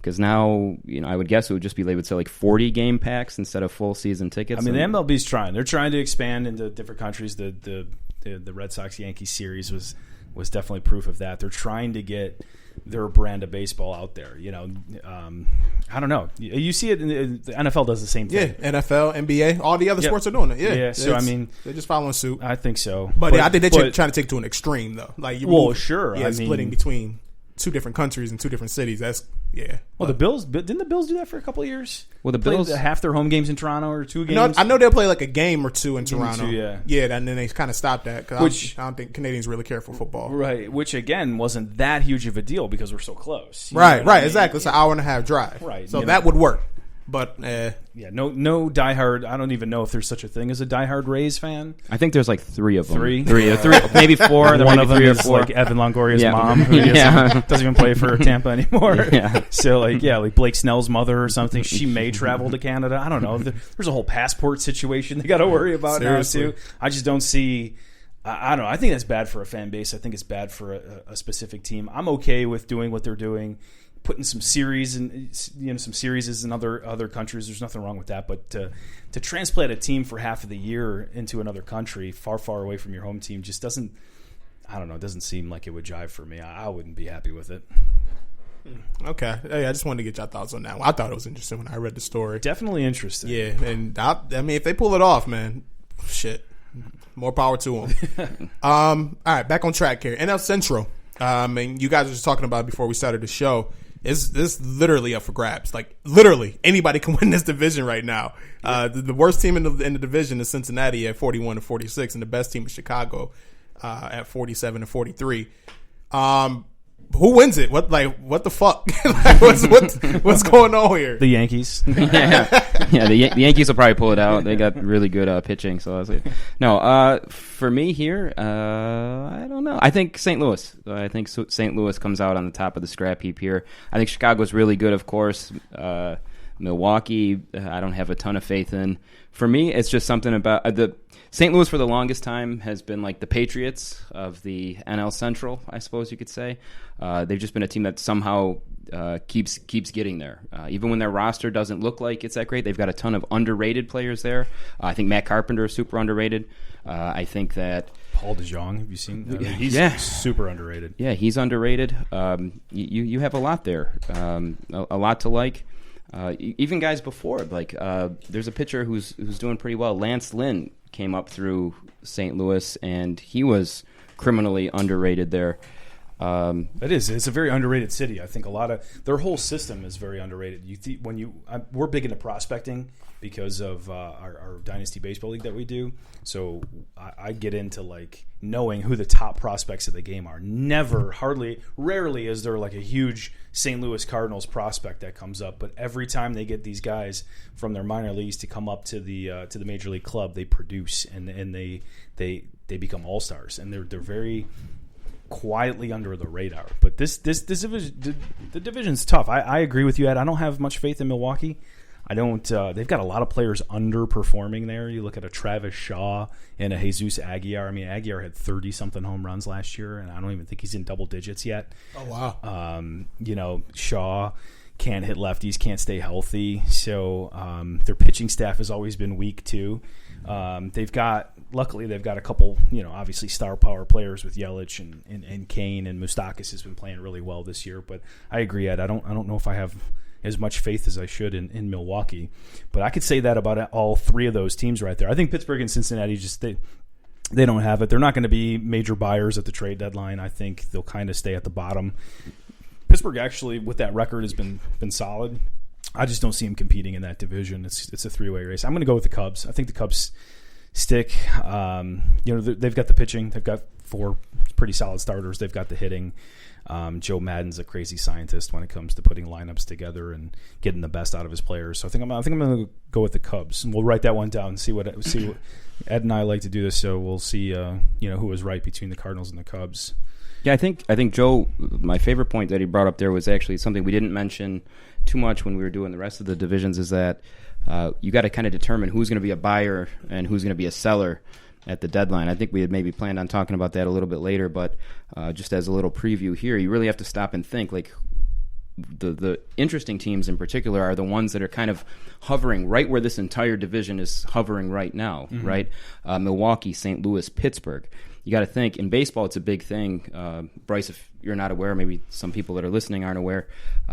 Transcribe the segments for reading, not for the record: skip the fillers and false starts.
Because now, I would guess it would just be, they would sell like 40 game packs instead of full season tickets. I mean, the MLB's trying. They're trying to expand into different countries. The Red Sox-Yankees series was definitely proof of that. They're trying to get their brand of baseball out there. I don't know. You see it the NFL does the same thing. Yeah, NFL, NBA, all the other sports are doing it. Yeah. So they're just following suit. I think so. But I think they're trying to take it to an extreme though. Like sure. Yeah, splitting between two different countries and two different cities. That's Well, the Bills didn't the Bills do that for a couple of years? Well, the Bills half their home games in Toronto or 2 games. No, I know they'll play like a game or two in Toronto. Yeah, and then they kind of stopped that because I don't think Canadians really care for football. Right, which again wasn't that huge of a deal because we're so close. Right, exactly. It's an hour and a half drive. Right, so that would work. But no diehard. I don't even know if there's such a thing as a diehard Rays fan. I think there's like 3 of them. Three, maybe 4. One of them is like Evan Longoria's mom, who doesn't even play for Tampa anymore. So like Blake Snell's mother or something. She may travel to Canada. I don't know. There's a whole passport situation they got to worry about now too. I just don't see. I don't know. I think that's bad for a fan base. I think it's bad for a specific team. I'm okay with doing what they're doing. Putting some series and some series in other countries, there's nothing wrong with that. But to transplant a team for half of the year into another country, far away from your home team, just doesn't. I don't know. It doesn't seem like it would jive for me. I wouldn't be happy with it. Okay, hey, I just wanted to get your thoughts on that one. I thought it was interesting when I read the story. Definitely interesting. Yeah, and I mean, if they pull it off, man, shit, more power to them. All right, back on track here. NL Central. And you guys were just talking about it before we started the show. It's literally up for grabs. Like literally anybody can win this division right now. The worst team in the division is Cincinnati at 41-46, and the best team is Chicago at 47-43. Who wins it? What the fuck? What's going on here? The Yankees. The Yankees will probably pull it out. They got really good pitching. So I was like, no. For me here, I don't know. I think St. Louis. I think St. Louis comes out on the top of the scrap heap here. I think Chicago's really good, of course. Milwaukee, I don't have a ton of faith in. For me, it's just something about the St. Louis for the longest time has been like the Patriots of the NL Central, I suppose you could say. They've just been a team that somehow keeps getting there. Even when their roster doesn't look like it's that great, they've got a ton of underrated players there. I think Matt Carpenter is super underrated. I think that Paul DeJong, have you seen? He's super underrated. Yeah, he's underrated. You have a lot there, a lot to like. Even guys before, like there's a pitcher who's doing pretty well. Lance Lynn came up through St. Louis, and he was criminally underrated there. It's a very underrated city. I think a lot of their whole system is very underrated. We're big into prospecting because of our Dynasty Baseball League that we do. So I get into like knowing who the top prospects of the game are. Rarely is there like a huge St. Louis Cardinals prospect that comes up, but every time they get these guys from their minor leagues to come up to the major league club, they produce and they become all-stars, and they're very quietly under the radar. But this division, the division's tough. I agree with you, Ed. I don't have much faith in Milwaukee. I don't. They've got a lot of players underperforming there. You look at a Travis Shaw and a Jesus Aguilar. I mean, Aguilar had 30-something home runs last year, and I don't even think he's in double digits yet. Oh, wow. Shaw can't hit lefties, can't stay healthy. So their pitching staff has always been weak, too. Luckily, they've got a couple, obviously star power players with Yelich and Kane, and Moustakas has been playing really well this year. But I agree, Ed. I don't know if I have as much faith as I should in Milwaukee. But I could say that about all 3 of those teams right there. I think Pittsburgh and Cincinnati they don't have it. They're not going to be major buyers at the trade deadline. I think they'll kind of stay at the bottom. Pittsburgh actually, with that record, has been solid. I just don't see him competing in that division. It's a 3-way race. I'm going to go with the Cubs. I think the Cubs stick. They've got the pitching. They've got 4 pretty solid starters. They've got the hitting. Joe Madden's a crazy scientist when it comes to putting lineups together and getting the best out of his players. So I think I'm going to go with the Cubs, and we'll write that one down and see what Ed and I like to do this. So we'll see who was right between the Cardinals and the Cubs. Yeah, I think Joe, my favorite point that he brought up there was actually something we didn't mention too much when we were doing the rest of the divisions, is that you got to kind of determine who's going to be a buyer and who's going to be a seller at the deadline. I think we had maybe planned on talking about that a little bit later, but just as a little preview here, you really have to stop and think, like, the interesting teams in particular are the ones that are kind of hovering right where this entire division is hovering right now, right? Milwaukee, St. Louis, Pittsburgh. You got to think, in baseball, it's a big thing. Bryce, if you're not aware, maybe some people that are listening aren't aware,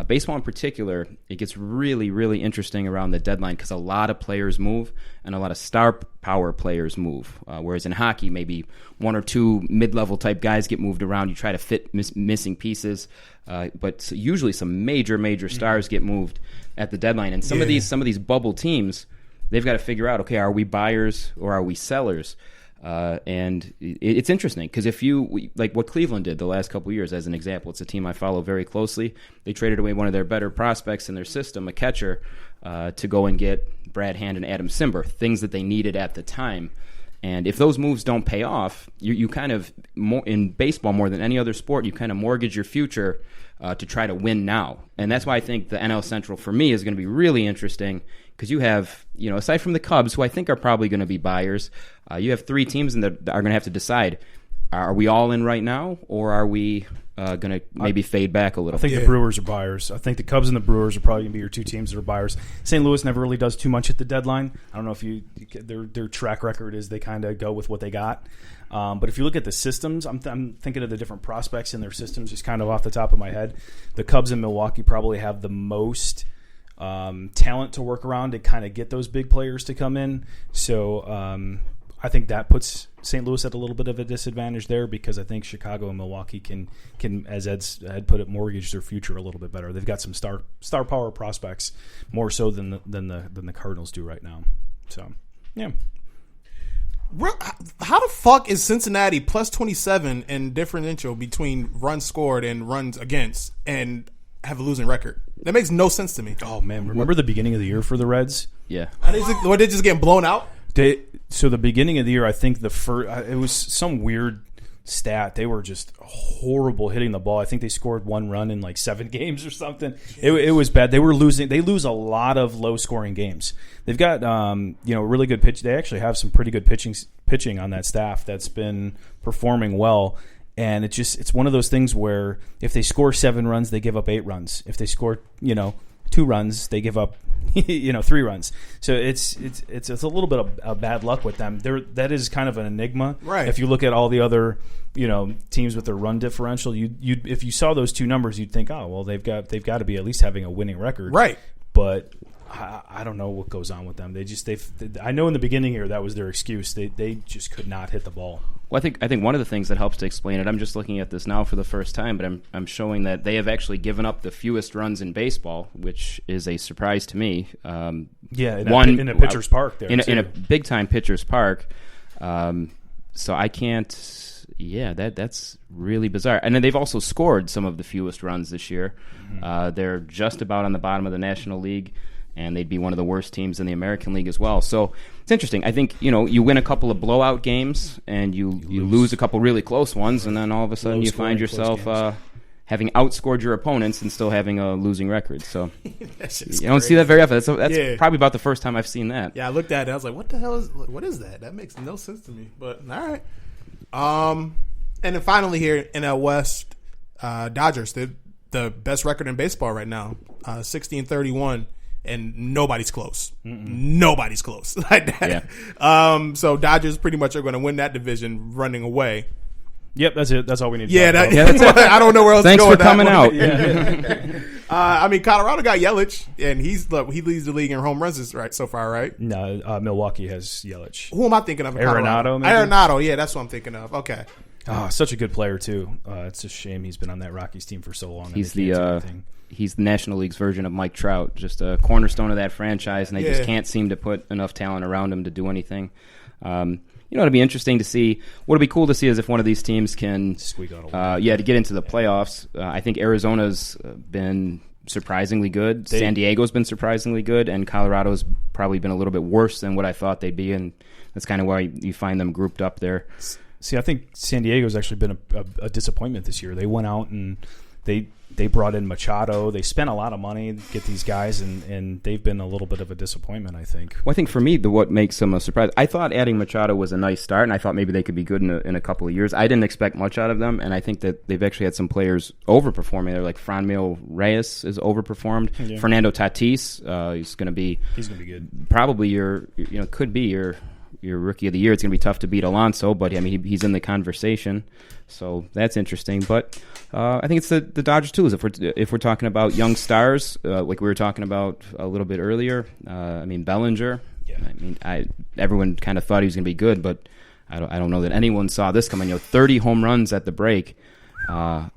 baseball in particular, it gets really, really interesting around the deadline because a lot of players move and a lot of star power players move. Whereas in hockey, maybe one or two mid-level type guys get moved around. You try to fit missing pieces. But usually some major stars get moved at the deadline. And some of these bubble teams, they've got to figure out, okay, are we buyers or are we sellers? And it's interesting because if you like what Cleveland did the last couple of years, as an example, it's a team I follow very closely. They traded away one of their better prospects in their system, a catcher, to go and get Brad Hand and Adam Simber, things that they needed at the time. And if those moves don't pay off, you kind of, in baseball more than any other sport, you kind of mortgage your future to try to win now. And that's why I think the NL Central for me is going to be really interesting because you have, aside from the Cubs, who I think are probably going to be buyers, you have three teams that are going to have to decide, are we all in right now or are we going to maybe fade back a little? I think the Brewers are buyers. I think the Cubs and the Brewers are probably going to be your two teams that are buyers. St. Louis never really does too much at the deadline. I don't know if their track record is they kind of go with what they got. But if you look at the systems, I'm thinking of the different prospects in their systems just kind of off the top of my head. The Cubs and Milwaukee probably have the most talent to work around to kind of get those big players to come in. So I think that puts St. Louis at a little bit of a disadvantage there because I think Chicago and Milwaukee can as Ed put it, mortgage their future a little bit better. They've got some star power prospects more so than the Cardinals do right now. So yeah. How the fuck is Cincinnati plus 27 in differential between runs scored and runs against and have a losing record? That makes no sense to me. Oh man, remember the beginning of the year for the Reds? Yeah. Were they just getting blown out? So the beginning of the year, I think it was some weird stat. They were just horrible hitting the ball. I think they scored 1 run in like 7 games or something. It was bad. They were losing. They lose a lot of low scoring games. They've got really good pitch. They actually have some pretty good pitching on that staff that's been performing well. And it's one of those things where if they score 7 runs, they give up 8 runs. If they score 2 runs, they give up 3 runs. So it's a little bit of bad luck with them. That is kind of an enigma. Right. If you look at all the other teams with their run differential, you if you saw those 2 numbers, you'd think, oh well, they've got to be at least having a winning record. Right. But I don't know what goes on with them. I know in the beginning here that was their excuse. They just could not hit the ball. Well, I think one of the things that helps to explain it, I'm just looking at this now for the first time, but I'm showing that they have actually given up the fewest runs in baseball, which is a surprise to me. In a pitcher's park there. In a big-time pitcher's park. So I can't... Yeah, that's really bizarre. And then they've also scored some of the fewest runs this year. Mm-hmm. They're just about on the bottom of the National League, and they'd be one of the worst teams in the American League as well. So it's interesting. I think, you win a couple of blowout games, and you lose a couple really close ones, and then all of a sudden you find yourself having outscored your opponents and still having a losing record. So you don't see that very often. That's probably about the first time I've seen that. Yeah, I looked at it. I was like, what the hell what is that? That makes no sense to me. But all right. And then finally here in West, Dodgers, they're the best record in baseball right now, 16-31, and nobody's close. Nobody's close like that. Yeah. So Dodgers pretty much are going to win that division running away. Yep, that's it. That's all we need to talk about. That's it. I don't know where else Thanks to go for coming out. Colorado got Yelich, and he leads the league in home runs so far, right? No, Milwaukee has Yelich. Who am I thinking of? Arenado, maybe? Arenado, yeah, that's what I'm thinking of. Okay. Oh, such a good player too. It's a shame he's been on that Rockies team for so long. He's the National League's version of Mike Trout, just a cornerstone of that franchise, and they just can't seem to put enough talent around him to do anything. It'd be interesting to see. What'd be cool to see is if one of these teams can squeak out to get into the playoffs. I think Arizona's been surprisingly good. San Diego's been surprisingly good, and Colorado's probably been a little bit worse than what I thought they'd be, and that's kind of why you find them grouped up there. See, I think San Diego's actually been a disappointment this year. They went out and they They brought in Machado. They spent a lot of money to get these guys, and they've been a little bit of a disappointment, I think. Well, I think for me, what makes them a surprise, I thought adding Machado was a nice start, and I thought maybe they could be good in a couple of years. I didn't expect much out of them, and I think that they've actually had some players overperforming. They're like Franmil Reyes is overperformed. Yeah. Fernando Tatis, he's going to be good. Probably could be your rookie of the year. It's going to be tough to beat Alonso, but I mean he's in the conversation, so that's interesting. But I think it's the Dodgers too. If we're talking about young stars, like we were talking about a little bit earlier. I mean Bellinger. Yeah. I mean everyone kind of thought he was going to be good, but I don't know that anyone saw this coming. 30 home runs at the break. I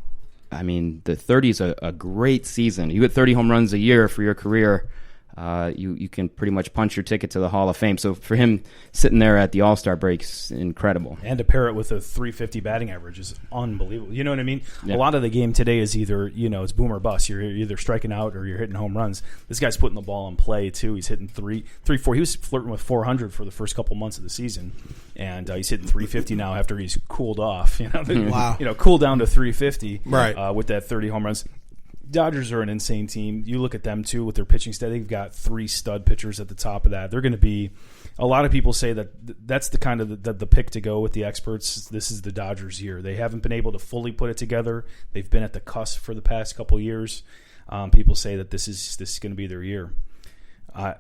mean the 30 is a great season. You get 30 home runs a year for your career. You can pretty much punch your ticket to the Hall of Fame. So for him sitting there at the All-Star break's incredible. And to pair it with a .350 batting average is unbelievable. You know what I mean? Yeah. A lot of the game today is either, it's boom or bust. You're either striking out or you're hitting home runs. This guy's putting the ball in play, too. He's hitting 3-4. He was flirting with 400 for the first couple months of the season. And he's hitting .350 now after he's cooled off. Wow. Cooled down to .350 right. With that 30 home runs. Dodgers are an insane team. You look at them, too, with their pitching staff. They've got 3 stud pitchers at the top of that. They're going to be – a lot of people say that's the kind of the pick to go with the experts. This is the Dodgers' year. They haven't been able to fully put it together. They've been at the cusp for the past couple of years. People say that this is going to be their year.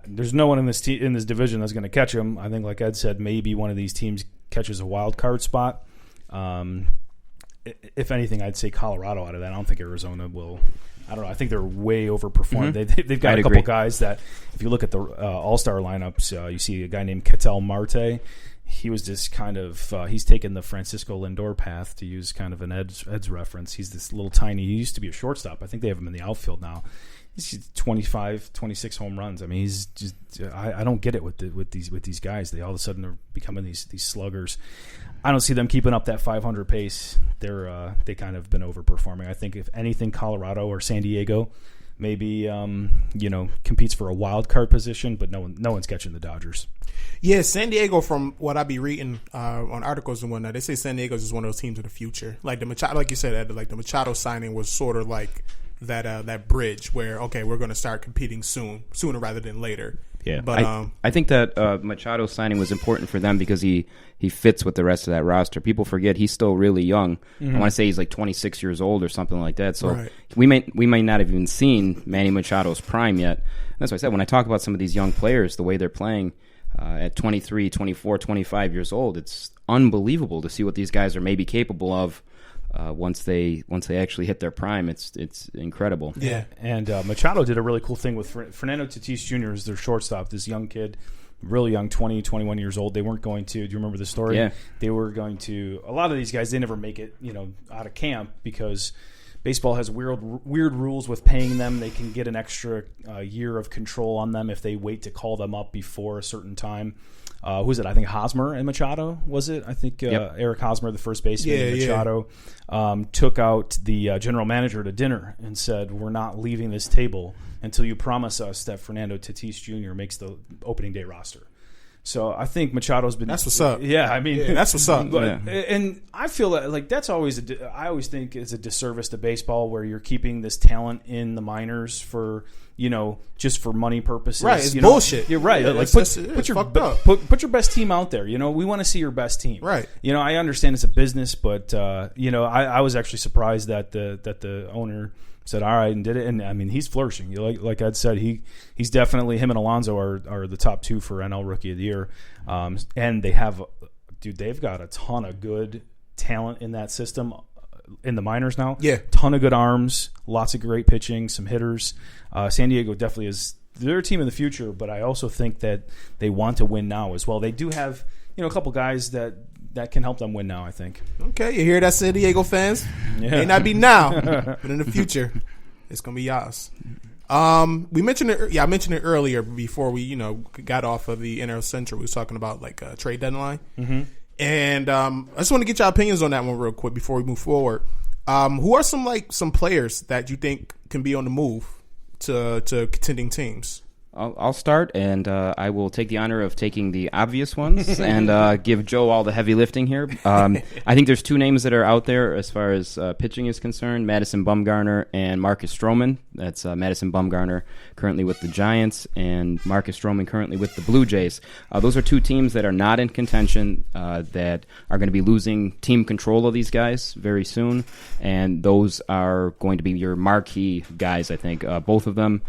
There's no one in this division that's going to catch them. I think, like Ed said, maybe one of these teams catches a wild card spot. If anything, I'd say Colorado out of that. I don't think Arizona will – I don't know. I think they're way overperformed. Mm-hmm. They've got a couple guys that, if you look at the all-star lineups, you see a guy named Ketel Marte. He was just kind of he's taken the Francisco Lindor path, to use kind of an Ed's reference. He's this little tiny. He used to be a shortstop. I think they have him in the outfield now. He's 25, 26 home runs. I mean, he's just I don't get it with these guys. They all of a sudden are becoming these sluggers. I don't see them keeping up that 500 pace. They kind of been overperforming. I think if anything, Colorado or San Diego maybe competes for a wild card position, but no one's catching the Dodgers. Yeah, San Diego, from what I be reading on articles and whatnot, they say San Diego is one of those teams of the future. Like the Machado, like you said, Ed, like the Machado signing was sort of like that bridge where, okay, we're going to start competing sooner rather than later. Yeah, but I think that Machado signing was important for them because he fits with the rest of that roster. People forget he's still really young. Mm-hmm. I want to say he's like 26 years old or something like that. So right. we may not have even seen Manny Machado's prime yet. And that's what I said. When I talk about some of these young players, the way they're playing at 23, 24, 25 years old, it's unbelievable to see what these guys are maybe capable of. Once they actually hit their prime, it's incredible. Yeah, and Machado did a really cool thing with Fernando Tatis Jr. is their shortstop. This young kid, really young, 20, 21 years old. They weren't going to. Do you remember the story? Yeah. They were going to. A lot of these guys, they never make it, out of camp because baseball has weird rules with paying them. They can get an extra year of control on them if they wait to call them up before a certain time. Who's it? I think Hosmer and Machado, was it? I think yep. Eric Hosmer, the first baseman, and Machado took out the general manager to dinner and said, "We're not leaving this table until you promise us that Fernando Tatis Jr. makes the opening day roster." So I think Machado's been. That's what's up. Yeah, I mean, that's what's up. But, and I feel like that's always. I always think it's a disservice to baseball where you're keeping this talent in the minors for just for money purposes. Right, it's bullshit. You're right. Yeah, like put your best team out there. We want to see your best team. Right. I understand it's a business, but I was actually surprised that the owner said all right and did it, and I mean he's flourishing. Like Ed said, he's definitely, him and Alonso are the top 2 for NL Rookie of the Year, and they've got a ton of good talent in that system in the minors now. Yeah, ton of good arms, lots of great pitching, some hitters. San Diego definitely is their team in the future, but I also think that they want to win now as well. They do have a couple guys that can help them win now, I think. Okay, you hear that, San Diego fans? Yeah. May not be now, but in the future, it's going to be yours. We mentioned it. Yeah, I mentioned it earlier before we, got off of the NL Central. We was talking about like a trade deadline, and I just want to get your opinions on that one real quick before we move forward. Who are some players that you think can be on the move to contending teams? I'll start, and I will take the honor of taking the obvious ones and give Joe all the heavy lifting here. I think there's two names that are out there as far as pitching is concerned, Madison Bumgarner and Marcus Stroman. That's Madison Bumgarner currently with the Giants and Marcus Stroman currently with the Blue Jays. Those are two teams that are not in contention, that are going to be losing team control of these guys very soon, and those are going to be your marquee guys, I think. Both of them